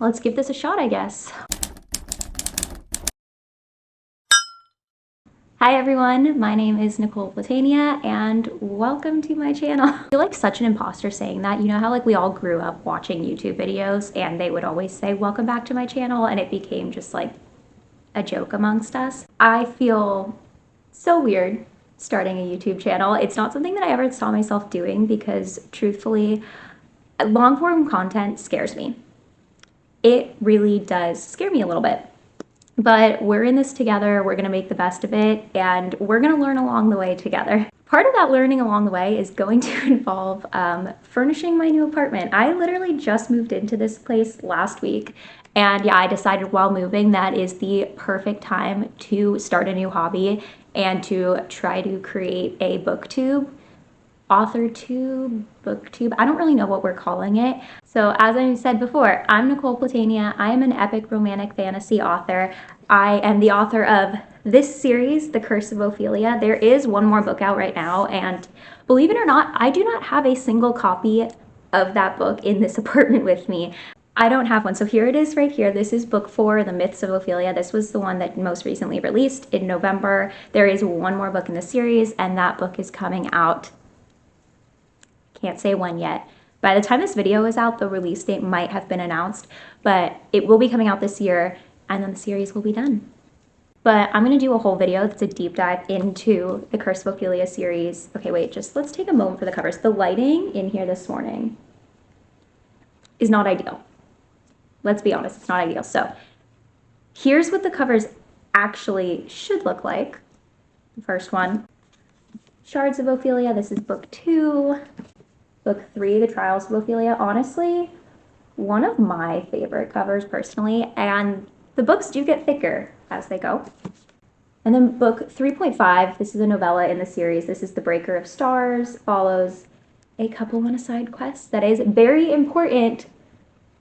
let's give this a shot, I guess. Hi everyone, my name is Nicole Platania and welcome to my channel. I feel like such an imposter saying that. You know how like we all grew up watching YouTube videos and they would always say welcome back to my channel, and it became just like a joke amongst us. I feel so weird starting a YouTube channel. It's not something that I ever saw myself doing because truthfully, long form content scares me. It really does scare me a little bit. But we're in this together, we're gonna make the best of it, and we're gonna learn along the way together. Part of that learning along the way is going to involve furnishing my new apartment. I literally just moved into this place last week, and yeah, I decided while moving that is the perfect time to start a new hobby and to try to create a booktube. AuthorTube, Booktube, I don't really know what we're calling it. So as I said before, I'm Nicole Platania. I am an epic romantic fantasy author. I am the author of this series, The Curse of Ophelia. There is one more book out right now, and believe it or not, I do not have a single copy of that book in this apartment with me. I don't have one. So here it is right here. This is book 4, The Myths of Ophelia. This was the one that most recently released in November. There is one more book in the series, and that book is coming out. Can't say when yet. By the time this video is out, the release date might have been announced, but it will be coming out this year, and then the series will be done. But I'm going to do a whole video that's a deep dive into the Curse of Ophelia series. Okay, wait, just let's take a moment for the covers. The lighting in here this morning is not ideal. Let's be honest, it's not ideal. So here's what the covers actually should look like. The first one, Shards of Ophelia. This is book 2. Book 3, The Trials of Ophelia. Honestly, one of my favorite covers personally, and the books do get thicker as they go. And then book 3.5, this is a novella in the series. This is The Breaker of Stars, follows a couple on a side quest that is very important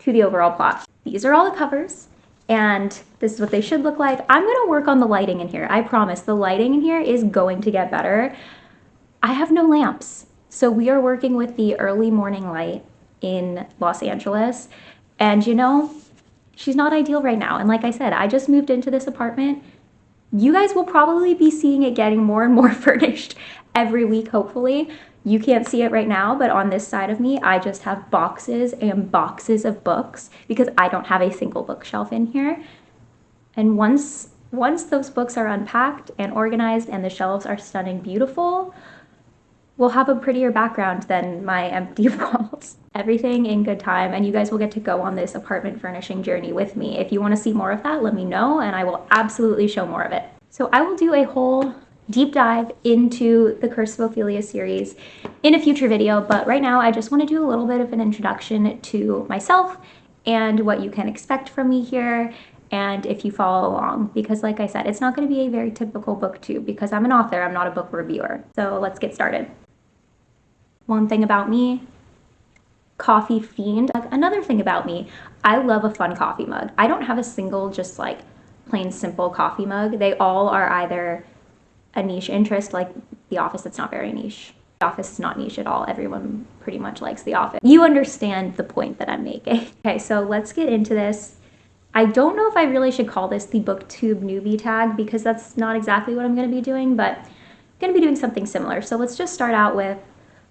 to the overall plot. These are all the covers, and this is what they should look like. I'm gonna work on the lighting in here. I promise, the lighting in here is going to get better. I have no lamps. So we are working with the early morning light in Los Angeles, and you know, she's not ideal right now. And like I said, I just moved into this apartment. You guys will probably be seeing it getting more and more furnished every week, hopefully. You can't see it right now, but on this side of me, I just have boxes and boxes of books because I don't have a single bookshelf in here. And once those books are unpacked and organized and the shelves are stunning beautiful, we'll have a prettier background than my empty walls. Everything in good time, and you guys will get to go on this apartment furnishing journey with me. If you want to see more of that, let me know, and I will absolutely show more of it. So I will do a whole deep dive into the Curse of Ophelia series in a future video, but right now I just want to do a little bit of an introduction to myself and what you can expect from me here, and if you follow along, because like I said, it's not going to be a very typical booktube because I'm an author, I'm not a book reviewer. So let's get started. One thing about me, coffee fiend. Like another thing about me, I love a fun coffee mug. I don't have a single just like plain simple coffee mug. They all are either a niche interest, like The Office. It's not very niche. The Office is not niche at all. Everyone pretty much likes The Office. You understand the point that I'm making. Okay, so let's get into this. I don't know if I really should call this the Booktube newbie tag because that's not exactly what I'm going to be doing, but I'm going to be doing something similar. So let's just start out with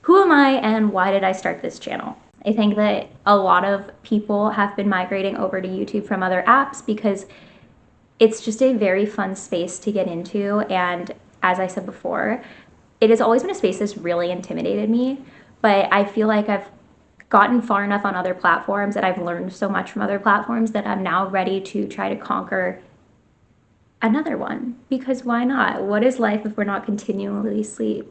who am I and why did I start this channel? I think that a lot of people have been migrating over to YouTube from other apps because it's just a very fun space to get into. And as I said before, it has always been a space that's really intimidated me, but I feel like I've gotten far enough on other platforms that I've learned so much from other platforms that I'm now ready to try to conquer another one. Because why not? What is life if we're not continuously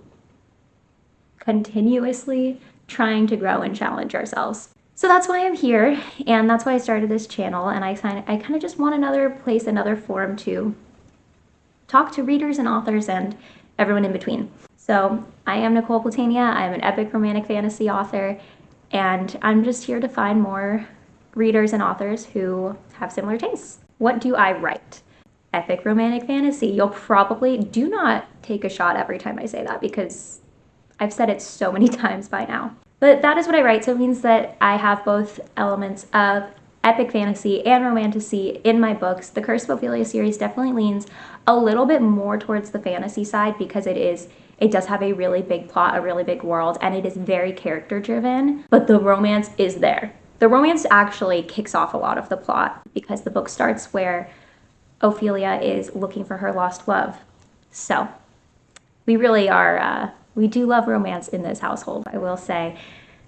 trying to grow and challenge ourselves? So that's why I'm here, and that's why I started this channel, and I kind of just want another place, another forum to talk to readers and authors and everyone in between. So I am Nicole Platania. I'm an epic romantic fantasy author, and I'm just here to find more readers and authors who have similar tastes. What do I write? Epic romantic fantasy. You'll probably do not take a shot every time I say that because I've said it so many times by now. But that is what I write, so it means that I have both elements of epic fantasy and romantasy in my books. The Curse of Ophelia series definitely leans a little bit more towards the fantasy side because it does have a really big plot, a really big world, and it is very character driven, but the romance is there. The romance actually kicks off a lot of the plot because the book starts where Ophelia is looking for her lost love. So we really are, we do love romance in this household, I will say.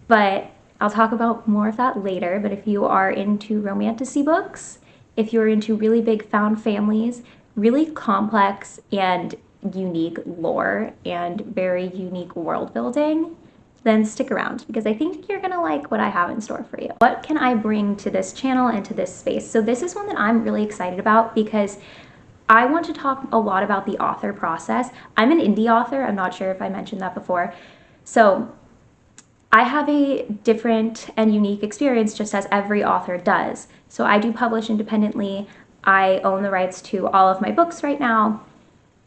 But I'll talk about more of that later. But if you are into romantasy books, if you're into really big found families, really complex and unique lore, and very unique world building, then stick around because I think you're gonna like what I have in store for you. What can I bring to this channel and to this space? So this is one that I'm really excited about because I want to talk a lot about the author process. I'm an indie author. I'm not sure if I mentioned that before. So I have a different and unique experience just as every author does. So I do publish independently. I own the rights to all of my books right now.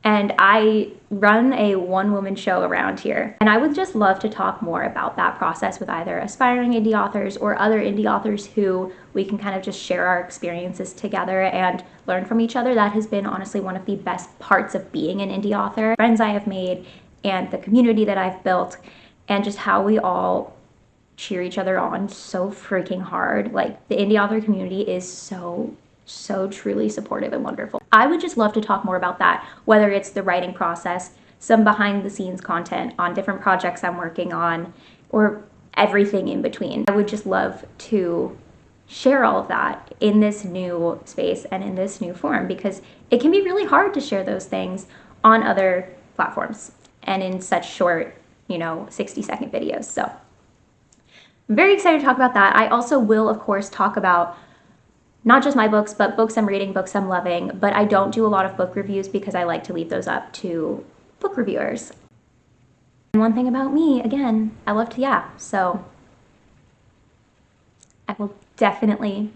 And I run a one-woman show around here. And I would just love to talk more about that process with either aspiring indie authors or other indie authors who we can kind of just share our experiences together and learn from each other. That has been honestly one of the best parts of being an indie author. Friends I have made and the community that I've built and just how we all cheer each other on so freaking hard. Like the indie author community is so truly supportive and wonderful. I would just love to talk more about that, whether it's the writing process, some behind the scenes content on different projects I'm working on, or everything in between. I would just love to share all of that in this new space and in this new form because it can be really hard to share those things on other platforms and in such short, 60-second videos. So I'm very excited to talk about that. I also will, of course, talk about not just my books, but books I'm reading, books I'm loving, but I don't do a lot of book reviews because I like to leave those up to book reviewers. And one thing about me, again, I love to yap, so I will definitely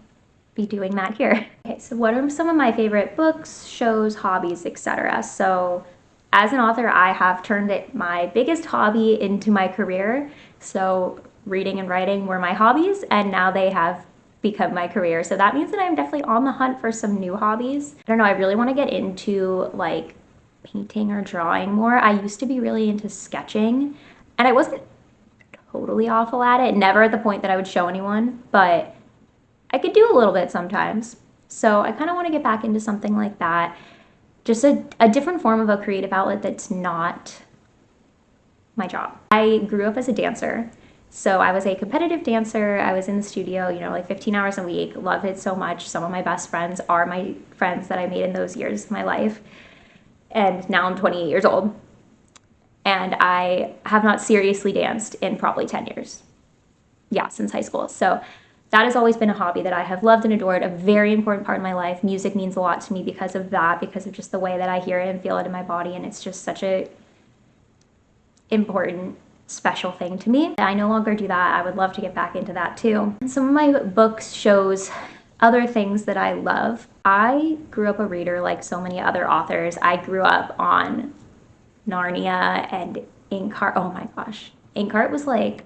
be doing that here. Okay, so what are some of my favorite books, shows, hobbies, etc.? So as an author, I have turned my biggest hobby into my career. So reading and writing were my hobbies, and now they have become my career. So that means that I'm definitely on the hunt for some new hobbies. I don't know, I really want to get into like painting or drawing more. I used to be really into sketching and I wasn't totally awful at it, never at the point that I would show anyone, but I could do a little bit sometimes. So I kind of want to get back into something like that. Just a different form of a creative outlet that's not my job. I grew up as a dancer. So I was a competitive dancer. I was in the studio, like 15 hours a week. Loved it so much. Some of my best friends are my friends that I made in those years of my life. And now I'm 28 years old. And I have not seriously danced in probably 10 years. Yeah, since high school. So that has always been a hobby that I have loved and adored, a very important part of my life. Music means a lot to me because of that, because of just the way that I hear it and feel it in my body. And it's just such a important special thing to me. I no longer do that. I would love to get back into that too. And some of my books, shows, other things that I love. I grew up a reader like so many other authors. I grew up on Narnia and Inkheart. Oh my gosh. Inkheart was like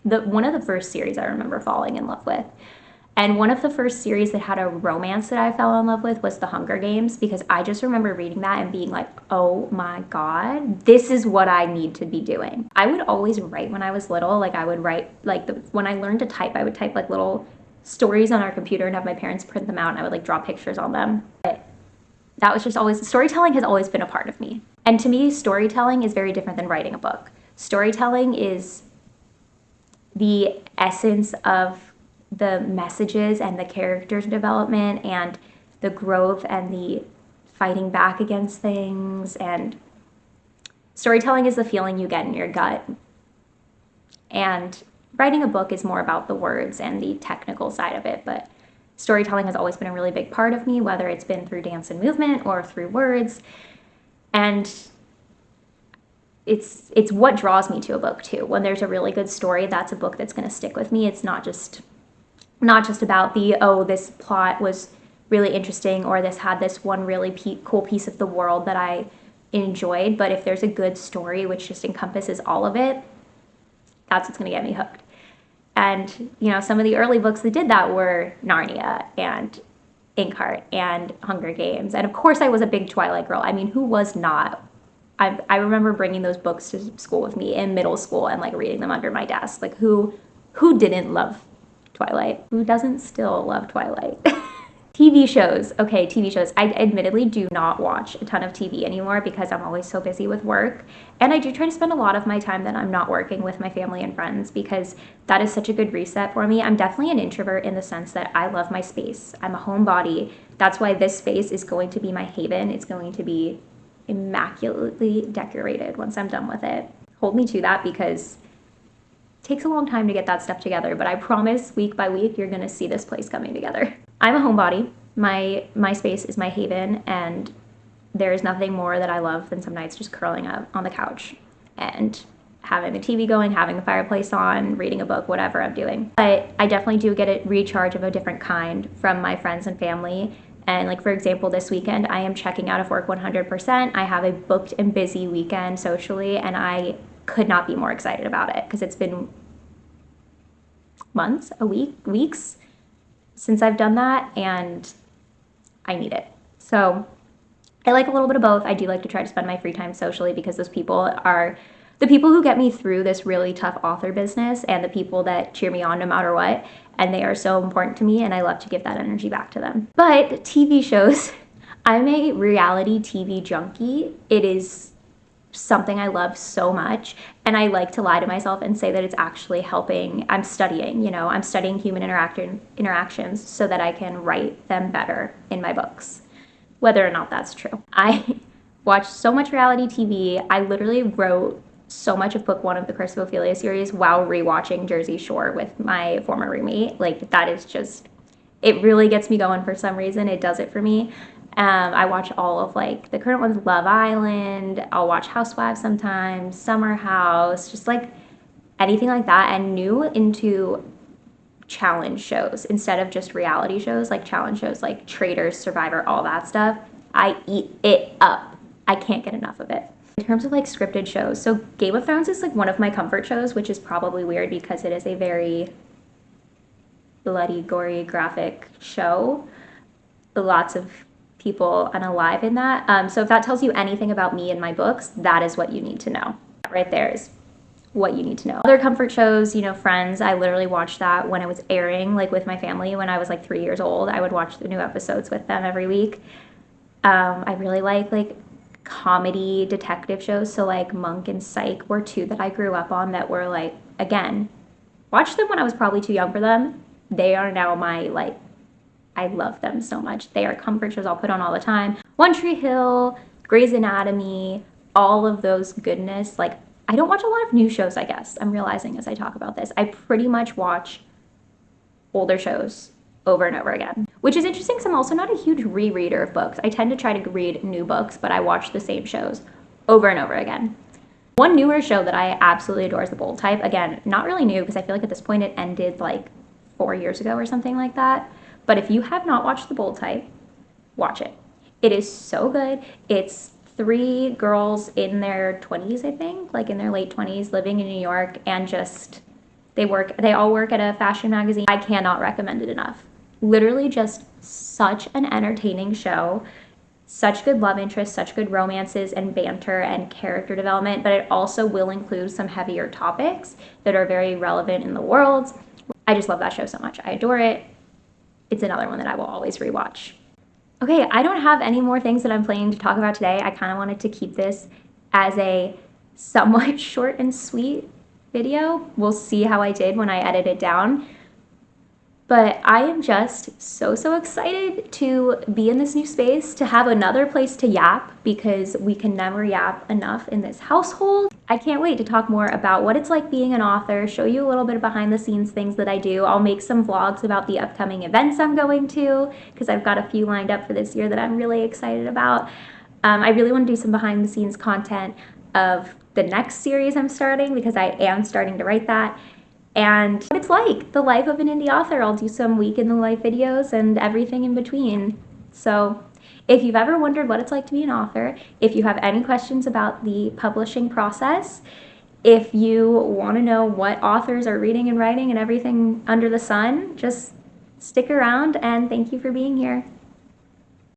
one of the first series I remember falling in love with. And one of the first series that had a romance that I fell in love with was The Hunger Games, because I just remember reading that and being like, oh my God, this is what I need to be doing. I would always write when I was little. Like I would write, when I learned to type, I would type like little stories on our computer and have my parents print them out and I would like draw pictures on them. But that was just always, storytelling has always been a part of me. And to me, storytelling is very different than writing a book. Storytelling is the essence of the messages and the character development and the growth and the fighting back against things. And storytelling is the feeling you get in your gut. And writing a book is more about the words and the technical side of it. But storytelling has always been a really big part of me, whether it's been through dance and movement or through words. And it's what draws me to a book too. When there's a really good story, that's a book that's going to stick with me. It's not just about this plot was really interesting or this had this one really cool piece of the world that I enjoyed. But if there's a good story which just encompasses all of it, that's what's going to get me hooked. And, you know, some of the early books that did that were Narnia and Inkheart and Hunger Games. And of course I was a big Twilight girl. I mean, who was not? I remember bringing those books to school with me in middle school and like reading them under my desk. Like who didn't love Twilight? Who doesn't still love Twilight? TV shows. Okay, TV shows. I admittedly do not watch a ton of TV anymore because I'm always so busy with work. And I do try to spend a lot of my time that I'm not working with my family and friends because that is such a good reset for me. I'm definitely an introvert in the sense that I love my space. I'm a homebody. That's why this space is going to be my haven. It's going to be immaculately decorated once I'm done with it. Hold me to that because it takes a long time to get that stuff together, but I promise week by week you're going to see this place coming together. I'm a homebody. My space is my haven, and there is nothing more that I love than some nights just curling up on the couch and having the TV going, having the fireplace on, reading a book, whatever I'm doing. But I definitely do get a recharge of a different kind from my friends and family. And like, for example, this weekend, I am checking out of work 100%. I have a booked and busy weekend socially, and I could not be more excited about it because it's been months, weeks since I've done that, and I need it. So I like a little bit of both. I do like to try to spend my free time socially because those people are the people who get me through this really tough author business and the people that cheer me on no matter what. And they are so important to me, and I love to give that energy back to them. But TV shows, I'm a reality TV junkie. It is something I love so much, and I like to lie to myself and say that it's actually helping. I'm studying human interactions so that I can write them better in my books, whether or not that's true. I watch so much reality TV. I literally wrote so much of book 1 of the Curse of Ophelia series while rewatching Jersey Shore with my former roommate. Like, that is just, it really gets me going for some reason. It does it for me. I watch all of like the current ones, Love Island. I'll watch Housewives sometimes, Summer House, just like anything like that, and new into challenge shows instead of just reality shows, like challenge shows like Traitors, Survivor, all that stuff. I eat it up. I can't get enough of it. In terms of like scripted shows, so Game of Thrones is like one of my comfort shows, which is probably weird because it is a very bloody, gory, graphic show. Lots of people unalive in that. So if that tells you anything about me and my books, that is what you need to know. That right there is what you need to know. Other comfort shows, you know, Friends, I literally watched that when it was airing, like with my family when I was like 3 years old. I would watch the new episodes with them every week. I really like comedy detective shows. So like Monk and Psych were 2 that I grew up on that were like, again, watched them when I was probably too young for them. They are now my like, I love them so much. They are comfort shows I'll put on all the time. One Tree Hill, Grey's Anatomy, all of those goodness. Like, I don't watch a lot of new shows, I guess. I'm realizing as I talk about this. I pretty much watch older shows over and over again, which is interesting because I'm also not a huge rereader of books. I tend to try to read new books, but I watch the same shows over and over again. One newer show that I absolutely adore is The Bold Type. Again, not really new because I feel like at this point it ended like 4 years ago or something like that. But if you have not watched The Bold Type, watch it. It is so good. It's 3 girls in their 20s, I think, like in their late 20s, living in New York, and just they all work at a fashion magazine. I cannot recommend it enough. Literally just such an entertaining show, such good love interest, such good romances and banter and character development, but it also will include some heavier topics that are very relevant in the world. I just love that show so much. I adore it. It's another one that I will always rewatch. Okay, I don't have any more things that I'm planning to talk about today. I kind of wanted to keep this as a somewhat short and sweet video. We'll see how I did when I edit it down. But I am just so excited to be in this new space, to have another place to yap because we can never yap enough in this household. I can't wait to talk more about what it's like being an author, show you a little bit of behind the scenes things that I do. I'll make some vlogs about the upcoming events I'm going to because I've got a few lined up for this year that I'm really excited about. I really want to do some behind the scenes content of the next series I'm starting because I am starting to write that. And what it's like, the life of an indie author. I'll do some week in the life videos and everything in between. So if you've ever wondered what it's like to be an author, if you have any questions about the publishing process, If you want to know what authors are reading and writing and everything under the sun, just stick around, and thank you for being here.